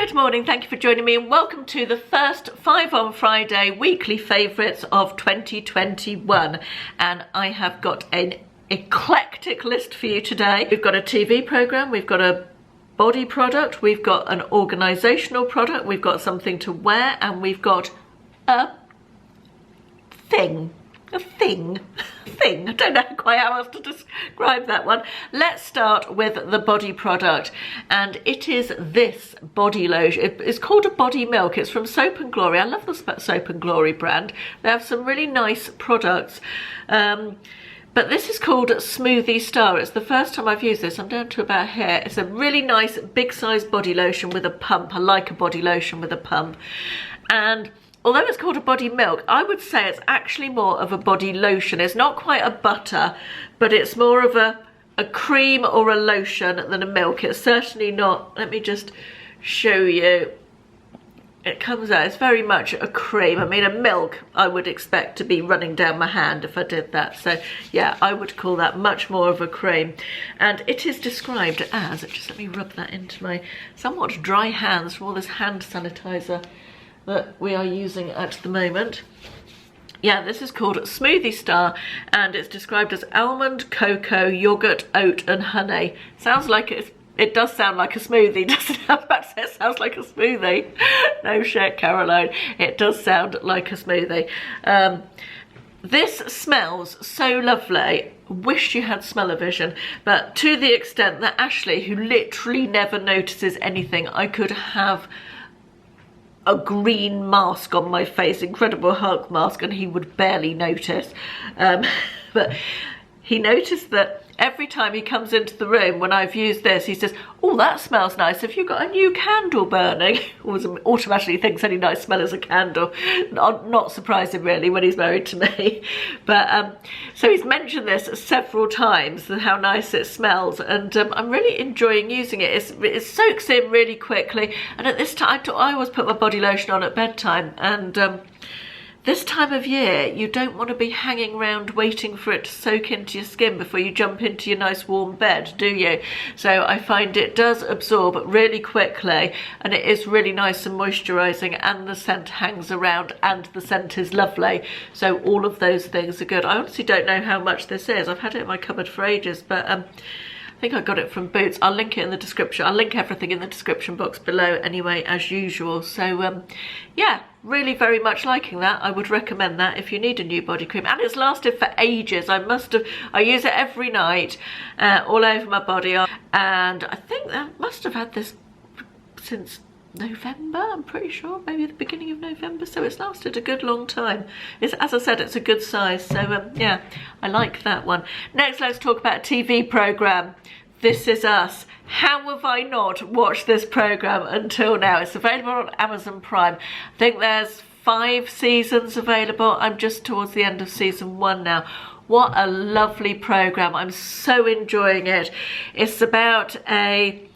Good morning, thank you for joining me and welcome to the first 5 on Friday weekly favourites of 2021. And I have got an eclectic list for you today. We've got a TV programme, we've got a body product, we've got an organisational product, we've got something to wear, and we've got a thing. I don't know quite how else to describe that one. Let's start with the body product, and it is this body lotion. It's called a body milk. It's from Soap and Glory. I love the Soap and Glory brand. They have some really nice products. But this is called Smoothie Star. It's the first time I've used this. I'm down to about here. It's a really nice big size body lotion with a pump. I like a body lotion with a pump. And although it's called a body milk, I would say it's actually more of a body lotion. It's not quite a butter, but it's more of a cream or a lotion than a milk. It's certainly not, let me just show you. It comes out, it's very much a cream. I mean, a milk I would expect to be running down my hand if I did that. So yeah, I would call that much more of a cream. And it is described as, just let me rub that into my somewhat dry hands from all this hand sanitizer that we are using at the moment. Yeah, this is called Smoothie Star, and it's described as almond, cocoa, yogurt, oat and honey. Sounds like it does sound like a smoothie, doesn't it? I was about to say it sounds like a smoothie. No shit, Caroline. It does sound like a smoothie. This smells so lovely. Wish you had smell-o-vision, but to the extent that Ashley, who literally never notices anything, I could have a green mask on my face, Incredible Hulk mask, and he would barely notice. But he noticed that every time he comes into the room when I've used this, he says, oh, that smells nice. Have you got a new candle burning? Always automatically thinks any nice smell is a candle. Not surprising really when he's married to me. But so he's mentioned this several times, how nice it smells, and I'm really enjoying using it. It soaks in really quickly, and at this time I always put my body lotion on at bedtime, and this time of year, you don't want to be hanging around waiting for it to soak into your skin before you jump into your nice warm bed, do you? So I find it does absorb really quickly, and it is really nice and moisturising, and the scent hangs around, and the scent is lovely. So all of those things are good. I honestly don't know how much this is. I've had it in my cupboard for ages, but I think I got it from Boots. I'll link it in the description. I'll link everything in the description box below anyway, as usual. So yeah, really very much liking that. I would recommend that if you need a new body cream, and it's lasted for ages. I use it every night all over my body, and I think I must have had this since November, I'm pretty sure, maybe the beginning of November, so it's lasted a good long time. It's, as I said, it's a good size, so yeah, I like that one. Next, let's talk about a TV programme. This Is Us. How have I not watched this programme until now? It's available on Amazon Prime. I think there's 5 seasons available. I'm just towards the end of season 1 now. What a lovely programme. I'm so enjoying it. It's about a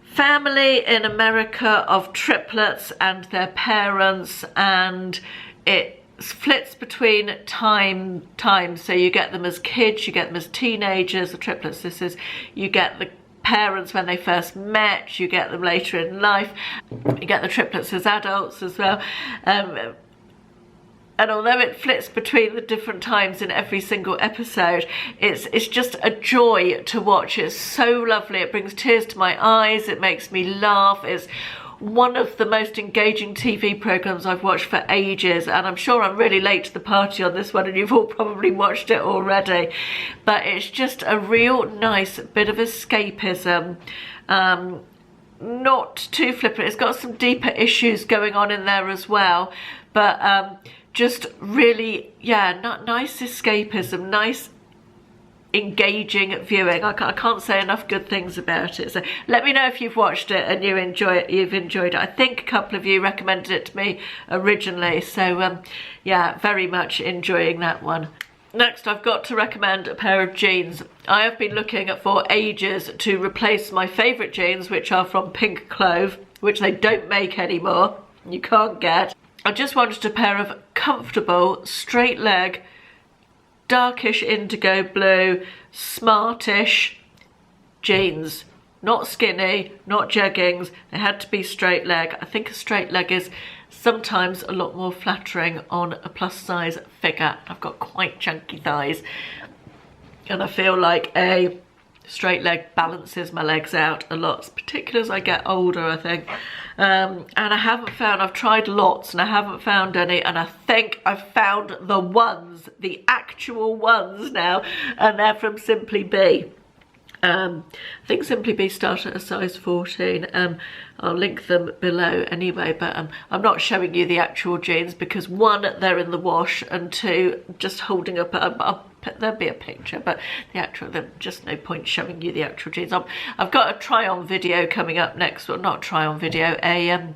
family in America of triplets and their parents, and it flits between times. So you get them as kids, you get them as teenagers, the triplets, you get the parents when they first met, you get them later in life, you get the triplets as adults as well. And although it flits between the different times in every single episode, it's just a joy to watch. It's so lovely. It brings tears to my eyes. It makes me laugh. It's one of the most engaging TV programmes I've watched for ages, and I'm sure I'm really late to the party on this one, and you've all probably watched it already. But it's just a real nice bit of escapism. Not too flippant. It's got some deeper issues going on in there as well, but just really, yeah, nice escapism, nice engaging viewing. I can't say enough good things about it. So let me know if you've watched it and you've enjoyed it. I think a couple of you recommended it to me originally, so yeah, very much enjoying that one. Next, I've got to recommend a pair of jeans. I have been looking for ages to replace my favourite jeans, which are from Pink Clove, which they don't make anymore. You can't get. I just wanted a pair of comfortable, straight leg, darkish indigo blue, smartish jeans. not skinny, not jeggings. They had to be straight leg. I think a straight leg is sometimes a lot more flattering on a plus size figure. I've got quite chunky thighs, and I feel like a straight leg balances my legs out a lot, particularly as I get older, I think. And I haven't found, I've tried lots and I haven't found any, and I think I've found the ones, the actual ones now, and they're from Simply Be. I think Simply Be start at a size 14. I'll link them below anyway, but I'm not showing you the actual jeans because one, they're in the wash, and two, just holding up, there'll be a picture, but the actual, there's just no point showing you the actual jeans. I've got a try on video coming up next, well, not try on video, a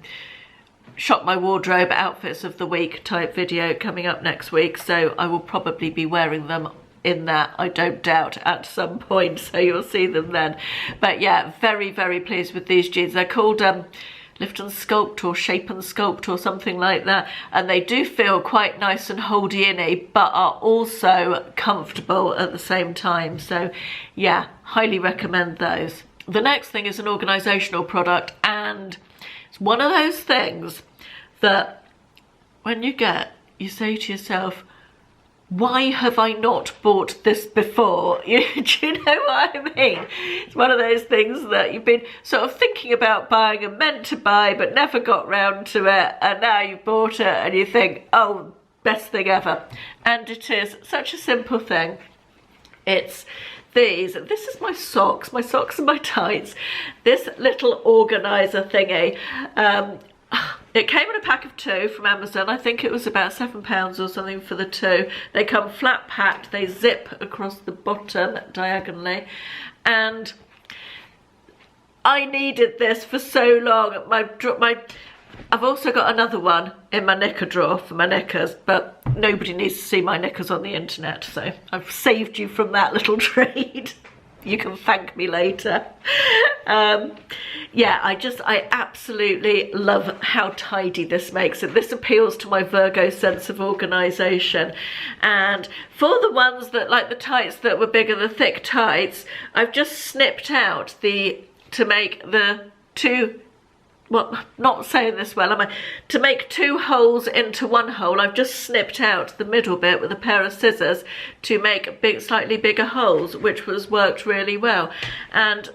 shop my wardrobe outfits of the week type video coming up next week, so I will probably be wearing them in that, I don't doubt, at some point, so you'll see them then. But yeah, very, very pleased with these jeans. They're called Lift and Sculpt or Shape and Sculpt or something like that, and they do feel quite nice and holdy-in-y, but are also comfortable at the same time. So yeah, highly recommend those. The next thing is an organisational product, and it's one of those things that when you get, you say to yourself, why have I not bought this before? Do you know what I mean? It's one of those things that you've been sort of thinking about buying and meant to buy but never got round to it, and now you've bought it and you think, oh, best thing ever. And it is such a simple thing. It's these. This is my socks and my tights. This little organiser thingy. It came in a pack of 2 from Amazon. I think it was about £7 or something for the 2. They come flat packed. They zip across the bottom diagonally. And I needed this for so long. I've also got another one in my knicker drawer for my knickers, but nobody needs to see my knickers on the internet, so I've saved you from that little trade. You can thank me later. Yeah, I absolutely love how tidy this makes it. This appeals to my Virgo sense of organisation. And for the ones that, like the tights that were bigger, the thick tights, I've just snipped out to make the 2, well, not saying this well, am I? To make 2 holes into 1 hole, I've just snipped out the middle bit with a pair of scissors to make slightly bigger holes, which worked really well. And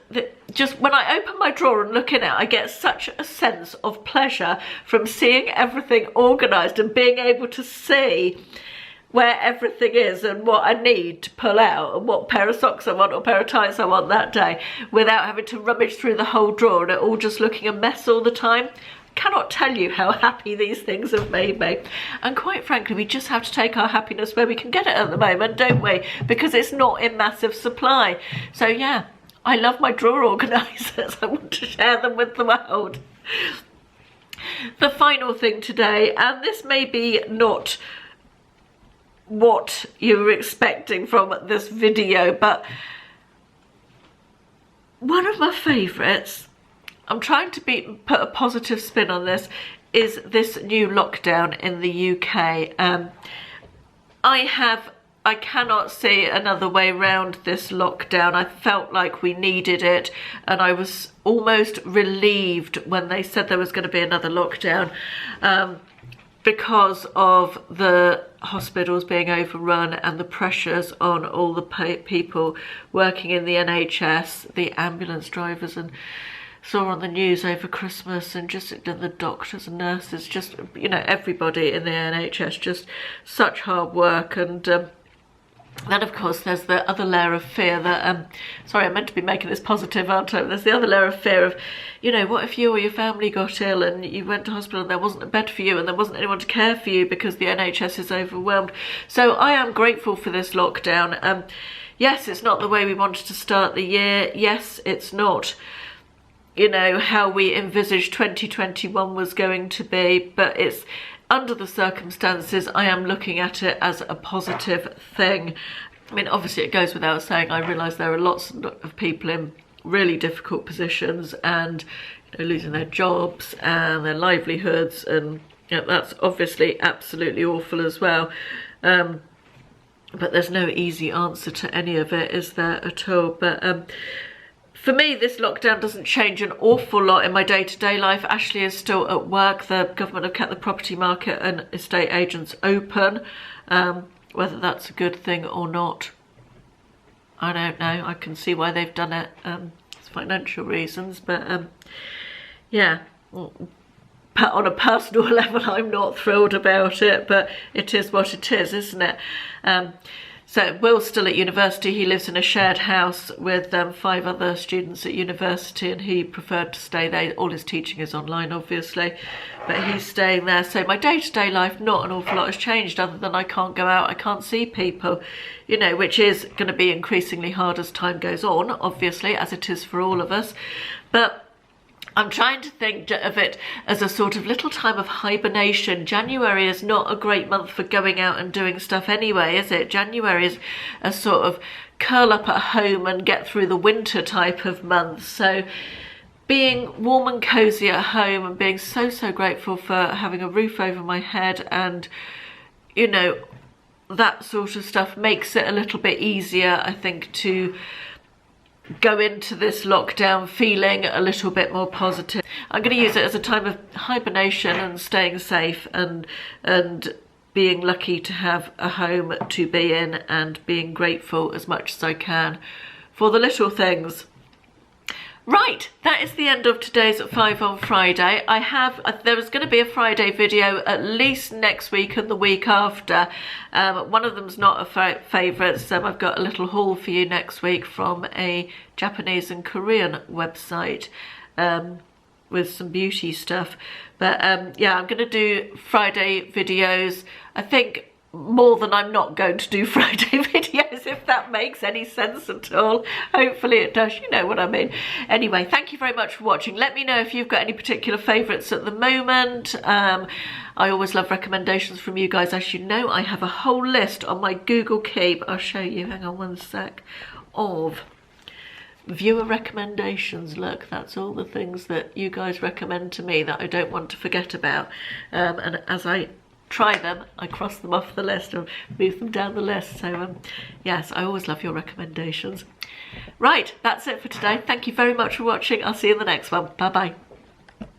just when I open my drawer and look in it, I get such a sense of pleasure from seeing everything organised and being able to see where everything is and what I need to pull out and what pair of socks I want or pair of tights I want that day, without having to rummage through the whole drawer and it all just looking a mess all the time. Cannot tell you how happy these things have made me. And quite frankly, we just have to take our happiness where we can get it at the moment, don't we? Because it's not in massive supply. So yeah, I love my drawer organisers. I want to share them with the world. The final thing today, and this may be not what you were expecting from this video, but one of my favourites, I'm trying to put a positive spin on this, is this new lockdown in the UK. I cannot see another way round this lockdown. I felt like we needed it, and I was almost relieved when they said there was going to be another lockdown, because of the hospitals being overrun and the pressures on all the people working in the NHS, the ambulance drivers, and saw on the news over Christmas, and just the doctors and nurses, just, you know, everybody in the NHS, just such hard work. And then of course there's the other layer of fear that, sorry, I meant to be making this positive, aren't I? There's the other layer of fear of, you know, what if you or your family got ill and you went to hospital and there wasn't a bed for you and there wasn't anyone to care for you because the NHS is overwhelmed. So I am grateful for this lockdown. Yes, it's not the way we wanted to start the year. Yes, it's not, you know, how we envisaged 2021 was going to be, but it's, under the circumstances, I am looking at it as a positive thing. I mean, obviously it goes without saying, I realise there are lots of people in really difficult positions and, you know, losing their jobs and their livelihoods, and, you know, that's obviously absolutely awful as well. But there's no easy answer to any of it, is there at all? But For me, this lockdown doesn't change an awful lot in my day-to-day life. Ashley is still at work. The government have kept the property market and estate agents open. Whether that's a good thing or not, I don't know. I can see why they've done it. It's financial reasons, but yeah. On a personal level, I'm not thrilled about it, but it is what it is, isn't it? So Will's still at university. He lives in a shared house with 5 other students at university, and he preferred to stay there. All his teaching is online, obviously, but he's staying there. So my day-to-day life, not an awful lot has changed, other than I can't go out, I can't see people, you know, which is going to be increasingly hard as time goes on, obviously, as it is for all of us. But I'm trying to think of it as a sort of little time of hibernation. January is not a great month for going out and doing stuff anyway, is it? January is a sort of curl up at home and get through the winter type of month. So being warm and cozy at home and being so grateful for having a roof over my head and, you know, that sort of stuff makes it a little bit easier, I think, to go into this lockdown feeling a little bit more positive. I'm going to use it as a time of hibernation and staying safe and being lucky to have a home to be in and being grateful as much as I can for the little things. Right, that is the end of today's 5 on Friday. There is going to be a Friday video at least next week and the week after. One of them's not a favourite, so I've got a little haul for you next week from a Japanese and Korean website with some beauty stuff. But yeah, I'm going to do Friday videos, I think, more than I'm not going to do Friday videos, if that makes any sense at all. Hopefully it does, you know what I mean. Anyway, thank you very much for watching. Let me know if you've got any particular favourites at the moment. I always love recommendations from you guys. As you know, I have a whole list on my Google Keep. I'll show you, hang on one sec, of viewer recommendations. Look, that's all the things that you guys recommend to me that I don't want to forget about. And as I try them, I cross them off the list and move them down the list. So yes, I always love your recommendations. Right, that's it for today. Thank you very much for watching. I'll see you in the next one. Bye bye.